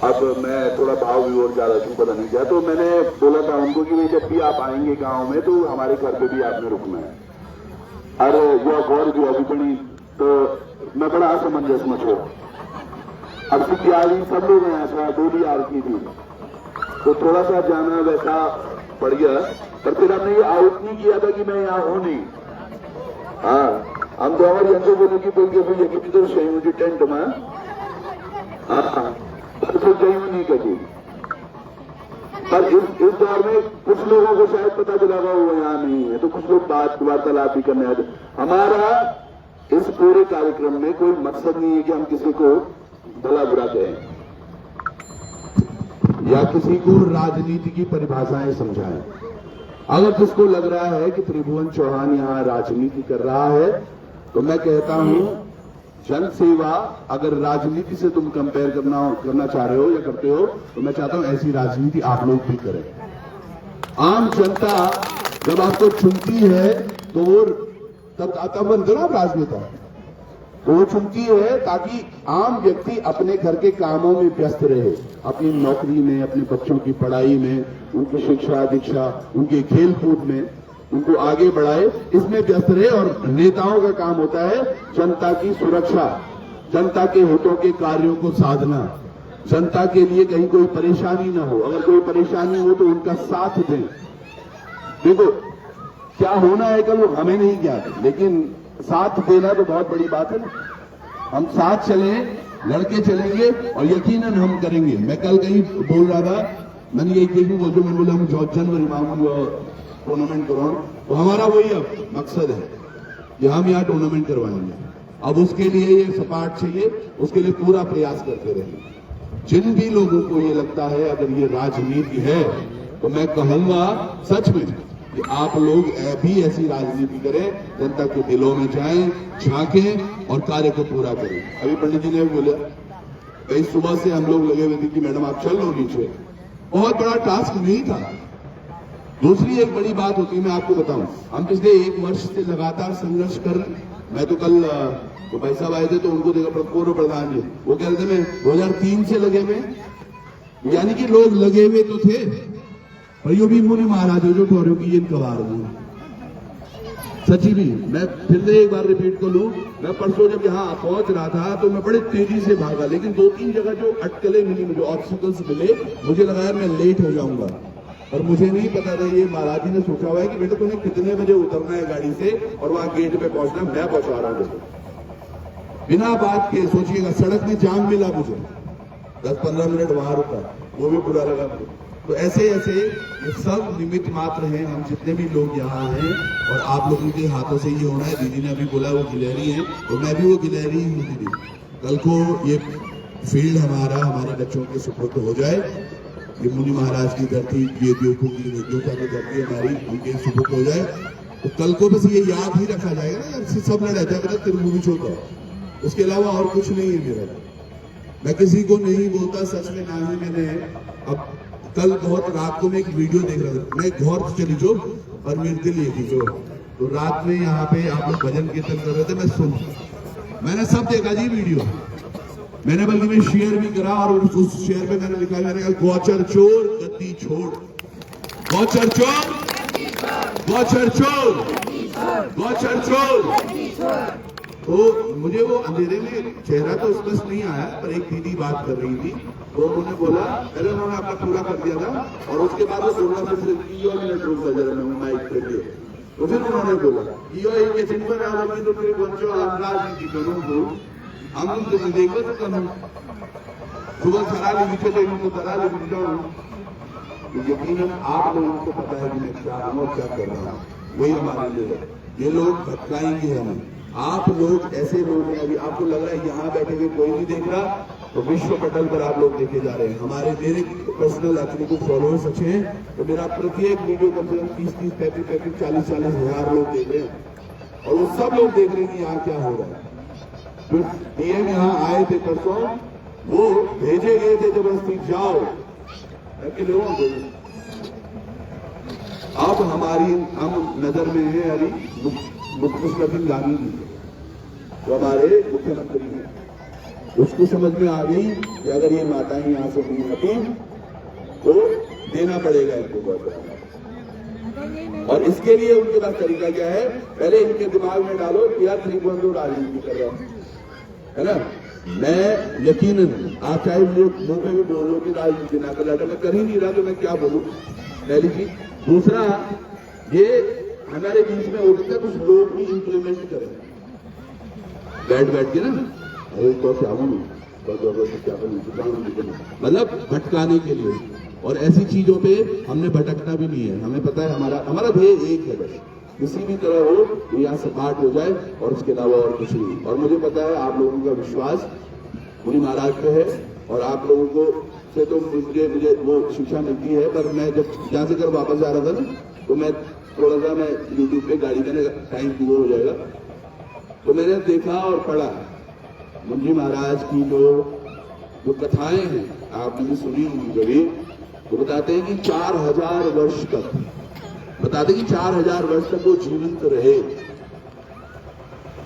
अब मैं थोड़ा भाव विभोर ज्यादा क्यों पता नहीं क्या, तो मैंने बोला था उनको कि जब भी आप आएंगे गांव में तो हमारे घर पे भी आपने रुकना है। अरे यह गौर जो अभी बनी तो मैं बड़ा असमंजस में छो। अब सियाली सब लोग हैं, थोड़ा डोली आ रखी थी तो थोड़ा सा जाना वैसा पड़ गया, पर फिर हमने ये आउट नहीं किया था कि मैं यहाँ हूं नहीं। हाँ, हम तो हमारी अंदर बोले कि बोल के फिर यकीन तो सही मुझे टेंट में हाँ तो सही नहीं कही। पर इस दौर में कुछ लोगों को शायद पता चला हुआ वो यहाँ नहीं है, तो कुछ लोग बात वार्तालाप भी करने आते। हमारा इस पूरे कार्यक्रम में कोई मकसद नहीं है कि हम किसी को भला बुरा कहें या किसी को राजनीति की परिभाषाएं समझाएं। अगर जिसको लग रहा है कि त्रिभुवन चौहान यहां राजनीति कर रहा है तो मैं कहता हूं जन सेवा अगर राजनीति से तुम कंपेयर करना चाह रहे हो या करते हो तो मैं चाहता हूं ऐसी राजनीति आप लोग भी करें। आम जनता जब आपको चुनती है तो वो तब बनते ना राजनेता, तो वो चुनती है ताकि आम व्यक्ति अपने घर के कामों में व्यस्त रहे, अपनी नौकरी में, अपने बच्चों की पढ़ाई में, उनकी शिक्षा दीक्षा, उनके खेल कूद में उनको आगे बढ़ाए, इसमें व्यस्त रहे। और नेताओं का काम होता है जनता की सुरक्षा, जनता के हितों के कार्यों को साधना, जनता के लिए कहीं कोई परेशानी न हो, अगर कोई परेशानी हो तो उनका साथ दें। देखो क्या होना है कल वो हमें नहीं ज्ञात, लेकिन साथ देना तो बहुत बड़ी बात है ना। हम साथ चले, लड़के चलेंगे और यकीनन हम करेंगे। मैं कल कहीं बोल रहा था, मैंने यही बोलते मैंने बोला हम जनवरी में टूर्नामेंट करवाऊं, तो हमारा वही अब मकसद है कि हम यहाँ टूर्नामेंट करवाएंगे। अब उसके लिए ये सपाट चाहिए, उसके लिए पूरा प्रयास करते रहेंगे। जिन भी लोगों को ये लगता है अगर ये राजनीति है तो मैं कहूंगा सच में कि आप लोग भी ऐसी राजनीति करें, जनता के दिलों में जाएं, झांकें और कार्य को पूरा करें। अभी पंडित जी ने भी बोला कई सुबह से हम लोग लगे हुए थे कि मैडम आप चल लो नीचे, बहुत बड़ा टास्क नहीं था। दूसरी एक बड़ी बात होती है, मैं आपको बताऊं, हम पिछले 1 वर्ष से लगातार संघर्ष कर रहे हैं। मैं तो कल तो भाई साहब आए थे तो उनको देखा पूर्व प्रधान जी, वो कह रहे थे मैं 2003 से लगे हुए, यानी कि लोग लगे हुए तो थे पर यो भी मुनि महाराज जो ठोरियों की इन कबार में सची भी। मैं फिर से एक बार रिपीट कर लूं, मैं परसों जब यहाँ पहुंच रहा था तो मैं बड़े तेजी से भागा, लेकिन 2-3 जगह जो अटकलें मिली, मुझे ऑब्स्टिकल्स मिले, मुझे लगा यार मैं लेट हो जाऊंगा। और मुझे नहीं पता था ये महाराज जी ने सोचा हुआ है कि बेटा तुम्हें कितने बजे उतरना है गाड़ी से और वहां गेट पे पहुंचना, मैं पहुंचा रहा हूं। बिना बात के सोचिएगा, सड़क में जाम मिला मुझे, 10-15 मिनट वहां रुका, वो भी बुरा लगा मुझे। तो ऐसे ऐसे ये सब निमित्त मात्र हैं, हम जितने भी लोग यहाँ हैं और आप लोगों के हाथों से ये होना है। दीदी ने अभी बोला वो गिलहरी है, तो मैं भी वो गिलहरी ही हूँ दीदी। कल को ये फील्ड हमारे बच्चों के सुपुर्द हो जाए, ये मुनि महाराज की धरती, ये देवों की धरती हमारी, उनके सुपुर्द हो जाए, तो कल को बस ये याद ही रखा जाएगा ना यार, सब लड़ा था मेरा त्रिभुवन चौथा, उसके अलावा और कुछ नहीं है मेरा। मैं किसी को नहीं बोलता सच में, ना ही मैंने। अब कल बहुत रात को मैं एक वीडियो देख रहा था, मैं घोर चली जो और मेरे के लिए थी जो, तो रात में यहाँ पे आप लोग भजन कीर्तन कर रहे थे, मैं सुन, मैंने सब देखा जी वीडियो, मैंने बल्कि मैं शेयर भी करा और उस शेयर पे मैंने लिखा, मैंने कहा गोचर चोर गद्दी छोड़, गोचर चोर, गोचर चोर, गोचर चोर। तो मुझे वो अंधेरे में चेहरा तो स्पष्ट नहीं आया, पर एक दीदी बात कर रही थी, तो उन्होंने बोला, पहले उन्होंने अपना पूरा कर दिया था और उसके बाद वो बोलना फिर मिनट रुक था जरा, मैं माइक पे दिए, तो फिर उन्होंने बोला यो एक सिंपल आवाज तो फिर बच्चों हम राजनीति करूँ, हम तुम देखो तो करूँ, सुबह सराली नीचे तो इनको सराली मिल जाऊँ, यकीनन आप लोगों को पता है कि मैं क्या हूँ और क्या कर रहा हूँ, वही हमारे लिए। ये लोग भटकाएंगे हमें, आप लोग ऐसे लोग हैं, अभी आपको लग रहा है यहाँ बैठे हुए कोई नहीं देख रहा, तो विश्व पटल पर आप लोग देखे जा रहे हैं। हमारे मेरे पर्सनल एक्चुअली को फॉलोअर्स अच्छे हैं, तो मेरा प्रत्येक वीडियो कम से कम 30-30, 35-35, 40-40 हजार लोग देख रहे हैं और वो सब लोग देख रहे हैं कि यहाँ क्या हो रहा है। फिर डीएम यहाँ आए थे परसों, वो भेजे गए थे जबरदस्ती जाओ, अब हमारी हम नजर में है अभी मुख्यमंत्री गांधी जी, जो हमारे मुख्यमंत्री हैं, उसको समझ में आ गई कि अगर ये माताएं यहां से नहीं हटी तो देना पड़ेगा इनको बहुत ज्यादा। और इसके लिए उनके पास तरीका क्या है, पहले इनके दिमाग में डालो कि यार त्रिभुवन राजनीति कर रहा है ना। मैं यकीनन आप चाहे मुझे मुंह पे भी बोल लो कि राजनीति ना कर रहा, मैं कर ही नहीं रहा तो मैं क्या बोलूं, पहली चीज। दूसरा, ये हमारे बीच में हो सकता है कुछ लोग भी इंप्लीमेंट करें बैठ के ना, अरे तो क्या बोलूं, क्या बोलूं, मतलब भटकाने के लिए। और ऐसी चीजों पे हमने भटकना भी नहीं है, हमें पता है हमारा ध्येय एक है, बस किसी भी तरह हो यहाँ से पाठ हो जाए और उसके अलावा और कुछ नहीं। और मुझे पता है आप लोगों का विश्वास मुनि महाराज पे है और आप लोगों को से तो मुझे वो शिक्षा मिलती है। पर मैं जब यहाँ से कर वापस जा रहा था ना, तो मैं थोड़ा सा मैं यूट्यूब पे गाड़ी का टाइम पूरा हो जाएगा, तो मैंने देखा और पढ़ा मुनि महाराज की जो कथाएं हैं, आपने सुनी होंगी कभी, वो बताते हैं कि 4000 वर्ष तक, बताते कि 4000 वर्ष तक वो जीवित रहे।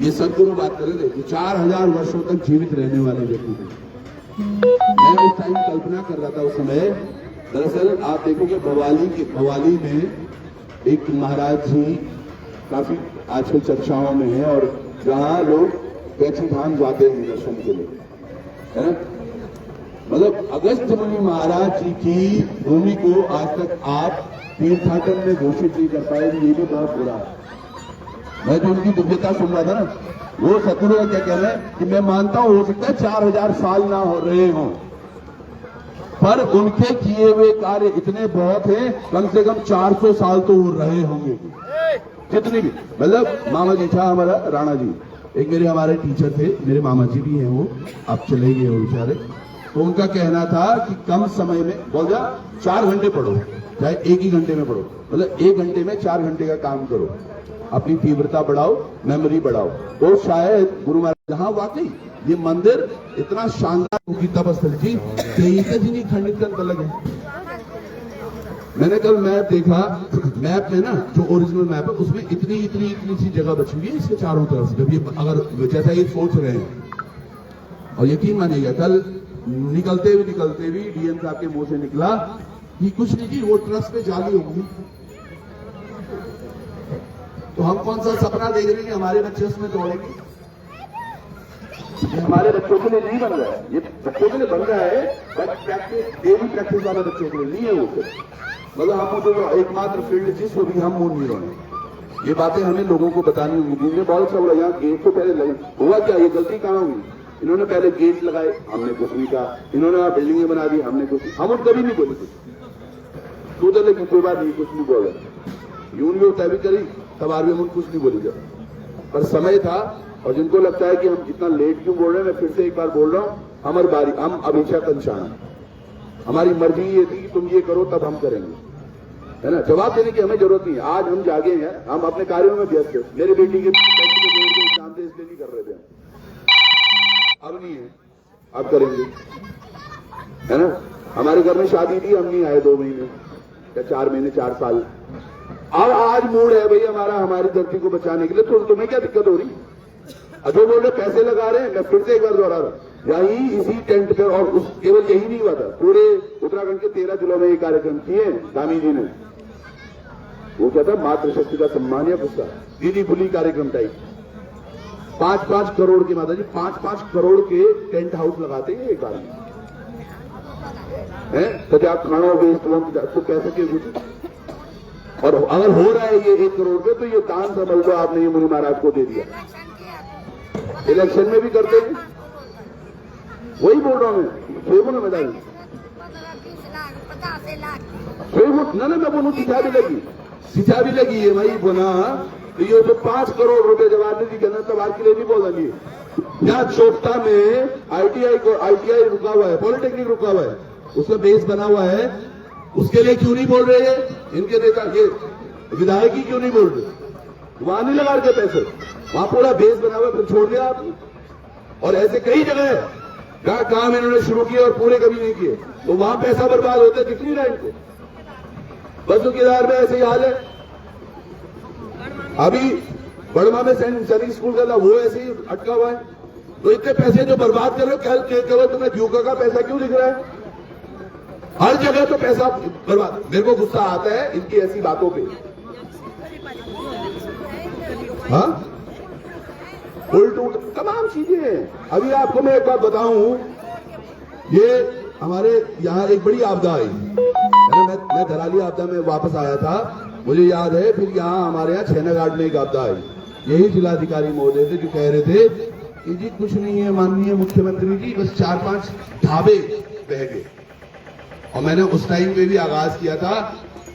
ये सदगुरु बात कर रहे थे कि 4000 वर्षों तक जीवित रहने वाले व्यक्ति थे। मैं उस टाइम कल्पना कर रहा था उस समय, दरअसल आप देखोगे भवाली में एक महाराज जी काफी आजकल चर्चाओं में है, और जहां लोग कैची धाम जाते हैं दर्शन के लिए, है ना। मतलब अगस्त मुनि महाराज जी की भूमि को आज तक आप तीर्थाटन में घोषित नहीं कर पाए, ये भी बहुत बुरा है। मैं जो उनकी दिव्यता सुन रहा था ना, वो सतगुरु का क्या कहना है कि मैं मानता हूं हो सकता है 4000 साल ना हो रहे हों, पर उनके किए हुए कार्य इतने बहुत हैं, कम से कम 400 साल तो वो रहे होंगे जितनी भी। मतलब मामा जी था हमारा राणा जी, एक मेरे हमारे टीचर थे, मेरे मामा जी भी हैं, वो अब चले गए वो बेचारे। तो उनका कहना था कि कम समय में बोल जा 4 घंटे पढ़ो, चाहे एक ही घंटे में पढ़ो, मतलब 1 घंटे में 4 घंटे का काम करो, अपनी तीव्रता बढ़ाओ, मेमोरी बढ़ाओ। तो शायद गुरु महाराज जहां वाकई ये मंदिर इतना शानदार की तपस्थल थी, जी ने खंडित कर अलग है। मैंने कल मैप देखा, मैप में ना जो ओरिजिनल मैप है उसमें इतनी सी जगह बची हुई है इसके चारों तरफ से। जब ये अगर जैसा ये सोच रहे हैं, और यकीन मानिएगा कल निकलते हुए डीएम साहब के मुंह से निकला कि कुछ नहीं जी, वो ट्रस्ट पे जाली होंगी। तो हम कौन सा सपना देख रहे हैं कि हमारे बच्चे उसमें दौड़ेंगे? ये हमारे बच्चों के लिए नहीं बन रहा है, ये बच्चों के लिए बन रहा है, बट प्रैक्टिस डेली प्रैक्टिस वाले बच्चों के लिए नहीं है वो। मतलब हम जो एकमात्र फील्ड जिस वो भी हम मून हीरो हैं। ये बातें हमें लोगों को बतानी होगी। जिनने बहुत अच्छा बोला, यहाँ गेट तो पहले लगे, हुआ क्या, ये गलती कहाँ हुई? इन्होंने पहले गेट लगाए, हमने कुछ नहीं कहा। इन्होंने बिल्डिंगें बना दी, हमने कुछ, हम उन कभी नहीं बोले कुछ। तो उधर लेकिन कोई बात नहीं, कुछ नहीं बोला, यूं भी तय भी करी, तबार भी हम कुछ नहीं बोली जब, पर समय था। और जिनको लगता है कि हम इतना लेट क्यों बोल रहे हैं, मैं फिर से एक बार बोल रहा हूं, हमारी बारी, हम अभिषा कंचान, हमारी मर्जी ये थी कि तुम ये करो तब हम करेंगे, है ना। जवाब देने की हमें जरूरत नहीं है। आज हम जागे हैं, हम अपने कार्यों में व्यस्त हैं। मेरी बेटी के एग्जाम थे इसलिए नहीं कर रहे थे, अब नहीं है, अब करेंगे, है ना। हमारे घर में शादी थी, हम नहीं आए 2 महीने या 4 महीने, 4 साल। अब आज मूड है भाई हमारा, हमारी धरती को बचाने के लिए, तो तुम्हें क्या दिक्कत हो रही? जो बोल रहे पैसे लगा रहे हैं, मैं फिर से एक बार दोहरा रहा हूं, यही इसी टेंट पे, और केवल यही नहीं हुआ था, पूरे उत्तराखंड के 13 जिलों में ये कार्यक्रम किए दामी जी ने। वो क्या था, मातृशक्ति का सम्मान या पुस्तक, दीदी फुली कार्यक्रम टाइप। 5-5 करोड़ के, माता जी 5-5 करोड़ के टेंट हाउस लगाते हैं एक बार में, है तो क्या खाना वेस्ट तो कैसे के कुछ। और अगर हो रहा है ये 1 करोड़ पे, तो ये दान समझ लो आपने ये मुनि महाराज को दे दिया। इलेक्शन में भी करते हैं, वही बोल रहा हूं मैं, फेबो ना मैडम, ना मैं बोलूं सिंचा भी लगी है भाई बोना। तो ये जो 5 करोड़ रुपए जवाब जी कहना तबार के लिए नहीं बोल रही है। यहाँ चोपता में आईटीआई रुका हुआ है, पॉलिटेक्निक रुका हुआ है, उसका बेस बना हुआ है, उसके लिए क्यों नहीं बोल रहे हैं इनके नेता, ये विधायक ही क्यों नहीं बोल रहे? वहां नहीं लगा रहे पैसे, वहां पूरा बेस बना हुआ, फिर छोड़ दिया आपने। और ऐसे कई जगह है जहां काम इन्होंने शुरू किए और पूरे कभी नहीं किए, तो वहां पैसा बर्बाद होता दिख नहीं रहा इनको। बसों किरार में ऐसे ही हाल है। अभी बड़मा में सैनिक स्कूल का था, वो ऐसे ही अटका हुआ है। तो इतने पैसे जो बर्बाद कर रहे हो, केवल तुम्हें यूका का पैसा क्यों दिख रहा है? हर जगह तो पैसा बर्बाद। मेरे को गुस्सा आता है इनकी ऐसी बातों पे। हाँ, उल्ट तमाम चीजें। अभी आपको मैं एक बात बताऊं, ये हमारे यहाँ एक बड़ी आपदा आई। मैं धराली आपदा में वापस आया था, मुझे याद है। फिर यहाँ हमारे यहाँ छेनाघाट में एक आपदा आई। यही जिलाधिकारी महोदय थे जो कह रहे थे कि जी कुछ नहीं है माननीय मुख्यमंत्री जी, बस 4-5 ढाबे बह गए। और मैंने उस टाइम पे भी आगाज किया था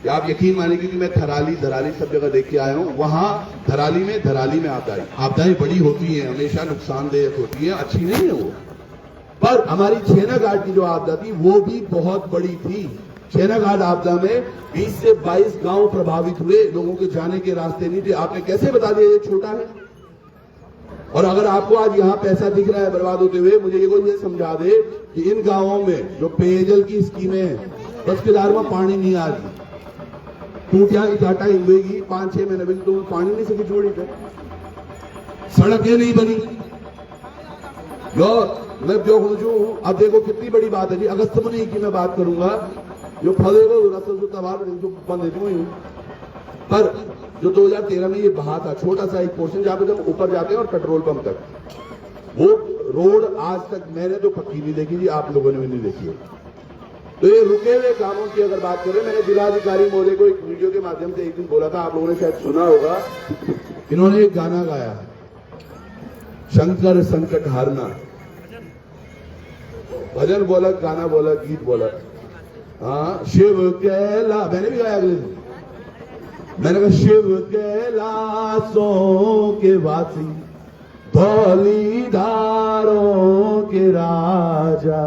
कि आप यकीन माने, क्योंकि मैं धराली सब जगह देख के आया हूं। वहां धराली में आपदाएं बड़ी होती हैं, हमेशा नुकसानदेह होती है, अच्छी नहीं है वो। पर हमारी छेनाघाट की जो आपदा थी वो भी बहुत बड़ी थी। छेनाघाट आपदा में 20 से 22 गांव प्रभावित हुए, लोगों के जाने के रास्ते नहीं थे। आपने कैसे बता दिया ये छोटा है? और अगर आपको आज यहाँ पैसा दिख रहा है बर्बाद होते हुए, मुझे ये समझा दे कि इन गांवों में जो पेयजल की स्कीमें हैं, 10 किनार में पानी नहीं आ रही, टूटिया इटाटा हिंगेगी 5-6 महीने भी तो पानी नहीं सकी छोड़ी थे, सड़कें नहीं बनी। मैं जो हूँ, अब देखो कितनी बड़ी बात है जी। अगस्त में नहीं की मैं बात करूंगा, जो फलेगा जो बंद हुई। पर जो 2013 में ये बहा था, छोटा सा एक पोर्शन जहां पे जब ऊपर जाते हैं और पेट्रोल पंप तक, वो रोड आज तक मैंने तो पक्की नहीं देखी जी, आप लोगों ने भी नहीं देखी है। तो ये रुके हुए कामों की अगर बात करें, मैंने जिलाधिकारी महोदय को एक वीडियो के माध्यम से एक दिन बोला था, आप लोगों ने शायद सुना होगा। इन्होंने एक गाना गाया, शंकर संकट हारना, भजन बोला, गाना बोला, गीत बोला। हाँ, शिव कैला, मैंने भी गाया अगले दिन। मैंने कहा शिव कैलाशों के वासी, धौली धारों के राजा,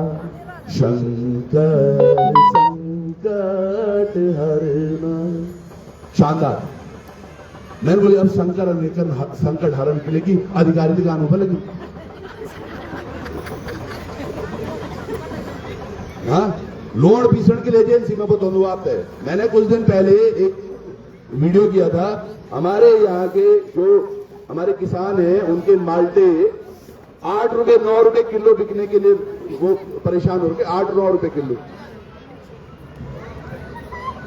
शंकर संकट हरना। शानदार। मैंने बोली अब शंकर संकट हरण के लिए की अधिकारी गानों पर लगी। हाँ, लोन पीसण के लिए एजेंसी में बताऊँ आप है। मैंने कुछ दिन पहले एक वीडियो किया था, हमारे यहाँ के जो हमारे किसान हैं उनके माल्टे 8 रुपए 9 रुपए किलो बिकने के लिए वो परेशान हो गए। 8-9 रुपए किलो।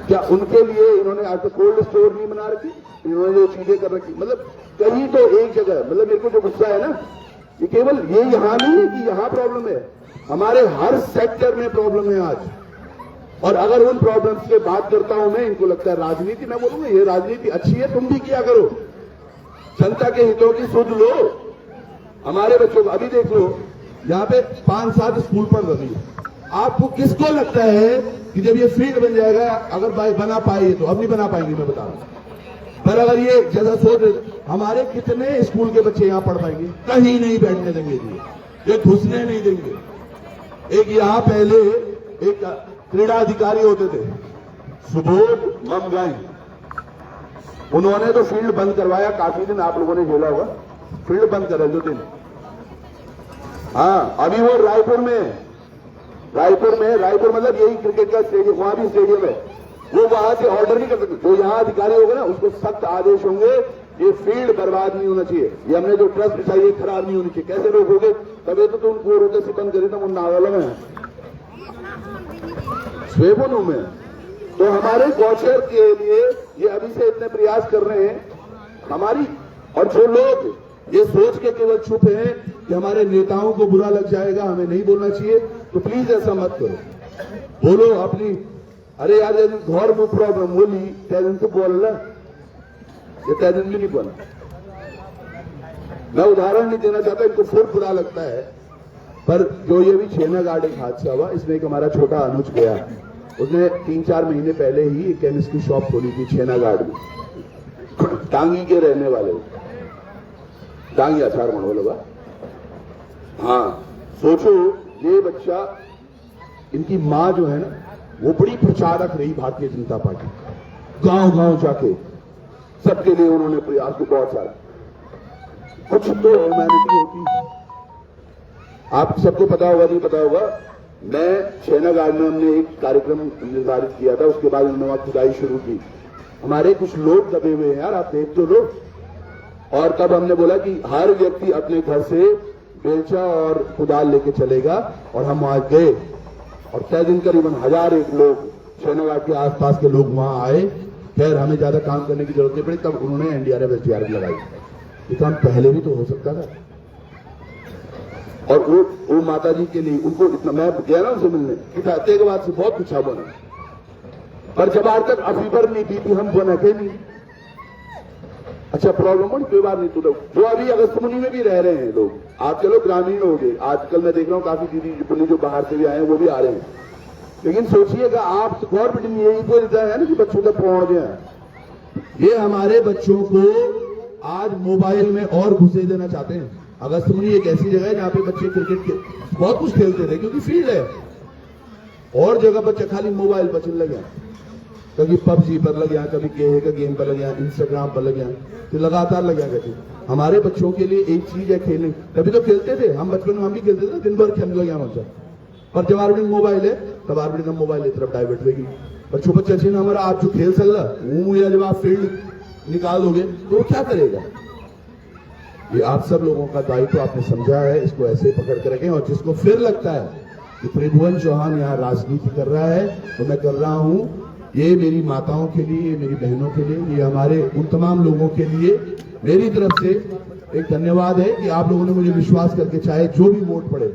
क्या उनके लिए इन्होंने आज तक कोल्ड स्टोर नहीं बना रखी? इन्होंने जो चीजें कर रखी, मतलब कहीं तो एक जगह, मतलब मेरे को जो गुस्सा है ना, ये केवल ये यहां नहीं है कि यहां प्रॉब्लम है, हमारे हर सेक्टर में प्रॉब्लम है आज। और अगर उन प्रॉब्लम्स की बात करता हूं मैं, इनको लगता है राजनीति। मैं बोलूंगा ये राजनीति अच्छी है, तुम भी किया करो, जनता के हितों की सुध लो। हमारे बच्चों को अभी देख लो, यहाँ पे 5-7 स्कूल पढ़ रही है। आपको किसको लगता है कि जब ये फील्ड बन जाएगा, अगर बना पाए तो अब नहीं बना पाएंगे, मैं बता रहा हूं। पर अगर ये जैसा सोच, हमारे कितने स्कूल के बच्चे यहां पढ़ पाएंगे? कहीं नहीं बैठने देंगे जी, ये घुसने नहीं देंगे। एक यहां पहले एक क्रीड़ा अधिकारी होते थे, सुबोध ममगाई, उन्होंने तो फील्ड बंद करवाया। काफी दिन आप लोगों ने झेला होगा, फील्ड बंद करा 2 दिन। हाँ, अभी वो रायपुर में रायपुर मतलब यही क्रिकेट का स्टेडियम, वहां भी स्टेडियम है, वो वहां से ऑर्डर नहीं कर सकते। जो यहां अधिकारी होगा ना, उसको सख्त आदेश होंगे, ये फील्ड बर्बाद नहीं होना चाहिए, ये हमने जो ट्रस्ट बिछाई है खराब नहीं होनी चाहिए। कैसे रोकोगे? तभी तो तुम को रोते से बंद करी था मुन्ना वालों में, स्वेबोनू में। तो हमारे गौचर के लिए ये अभी से इतने प्रयास कर रहे हैं हमारी। और जो लोग ये सोच के केवल चुप हैं कि हमारे नेताओं को बुरा लग जाएगा, हमें नहीं बोलना चाहिए, तो प्लीज ऐसा मत करो, बोलो अपनी। अरे यार, घर में प्रॉब्लम बोली तैदिन तो बोल, ये तैदिन भी नहीं बोला। मैं उदाहरण नहीं देना चाहता, इनको फिर बुरा लगता है। पर जो ये भी छेनाघाट एक हादसा हुआ, इसमें एक हमारा छोटा अनुज गया, उसने 3-4 महीने पहले ही एक केमिस्ट की शॉप खोली थी छेनाघाट में। टांगी के रहने वाले, टांगी आचार मनो लगा। हाँ, सोचो ये बच्चा, इनकी मां जो है ना, वो बड़ी प्रचारक रही भारतीय जनता पार्टी, गांव-गांव जाके सबके लिए उन्होंने प्रयास किया बहुत सारा। कुछ तो ह्यूमैनिटी होती है। आप सबको पता होगा नहीं पता होगा, मैं छेनाघाट में हमने एक कार्यक्रम निर्धारित किया था, उसके बाद उन्होंने वहां खुदाई शुरू की। हमारे कुछ लोग दबे हुए हैं यार, आप देख तो लो। और तब हमने बोला कि हर व्यक्ति अपने घर से बेलचा और कुदाल लेके चलेगा। और हम वहां गए और तय दिन करीबन 1001 लोग शहनाबाद के आसपास के लोग वहां आए। खैर हमें ज्यादा काम करने की जरूरत नहीं पड़ी, तब उन्होंने एनडीआरएफ एसडीआरएफ लगाई। ये काम पहले भी तो हो सकता था। और वो माता जी के लिए उनको इतना, मैं गया ना उनसे मिलने कि फैसले के बाद से बहुत कुछ बना, पर जब आज तक अफीबर नहीं पी थी हम बना के नहीं। अच्छा प्रॉब्लम हो कोई बात नहीं। तो लोग जो अभी अगस्तमुनि में भी रह रहे हैं लोग, आजकल लोग ग्रामीण हो गए। आजकल मैं देख रहा हूँ काफी दीदी पुलिस जो बाहर से भी आए हैं वो भी आ रहे हैं। लेकिन सोचिएगा आप, गवर्नमेंट ने यही तो देता है ना कि बच्चों तक पहुंच गया। ये हमारे बच्चों को आज मोबाइल में और घुसे देना चाहते हैं। अगस्तमुनि एक ऐसी जगह है जहां पे बच्चे क्रिकेट बहुत कुछ खेलते थे क्योंकि फील्ड है, और जगह बच्चा खाली मोबाइल पर चल गया, कभी पबजी पर लग गया, कभी गेहे का गेम पर लग गया, इंस्टाग्राम पर लग गया, तो लगातार लग गया करके। हमारे बच्चों के लिए एक चीज है खेलने। कभी तो खेलते थे हम, बचपन में हम भी खेलते थे, दिन भर खेलने लग गया बच्चा। पर जब आरबीडी मोबाइल है तब आरबीडी का मोबाइल की तरफ डाइवर्ट होगी। बच्चों पर चर्चे ना हमारा आप जो खेल सकता वो, या जब आप फील्ड निकाल दोगे तो वो क्या करेगा। ये आप सब लोगों का दायित्व आपने समझा है, इसको ऐसे पकड़ कर रखें। और जिसको फिर लगता है कि त्रिभुवन चौहान यहाँ राजनीति कर रहा है, तो मैं कर रहा हूं। ये मेरी माताओं के लिए, ये मेरी बहनों के लिए, ये हमारे उन तमाम लोगों के लिए मेरी तरफ से एक धन्यवाद है कि आप लोगों ने मुझे विश्वास करके, चाहे जो भी वोट पड़े,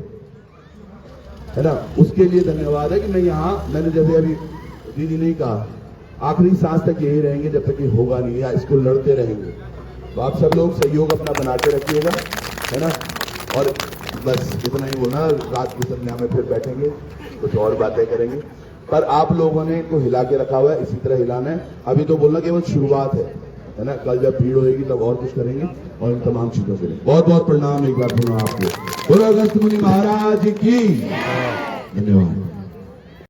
है ना, उसके लिए धन्यवाद है कि मैं यहाँ, मैंने जैसे अभी दीदी ने कहा, आखिरी सांस तक यही रहेंगे जब तक ये होगा नहीं, या इसको लड़ते रहेंगे। तो आप सब लोग सहयोग अपना बना के रखिएगा, है ना। और बस इतना ही बोलना, रात की संध्या में फिर बैठेंगे, कुछ और बातें करेंगे। पर आप लोगों ने इनको हिला के रखा हुआ है, इसी तरह हिलाना है। अभी तो बोलना केवल शुरुआत है ना। कल जब भीड़ होगी तब और कुछ करेंगे, और इन तमाम चीजों के लिए बहुत बहुत प्रणाम एक बार पुनः आपको। बोलो अगस्तमुनि महाराज की धन्यवाद।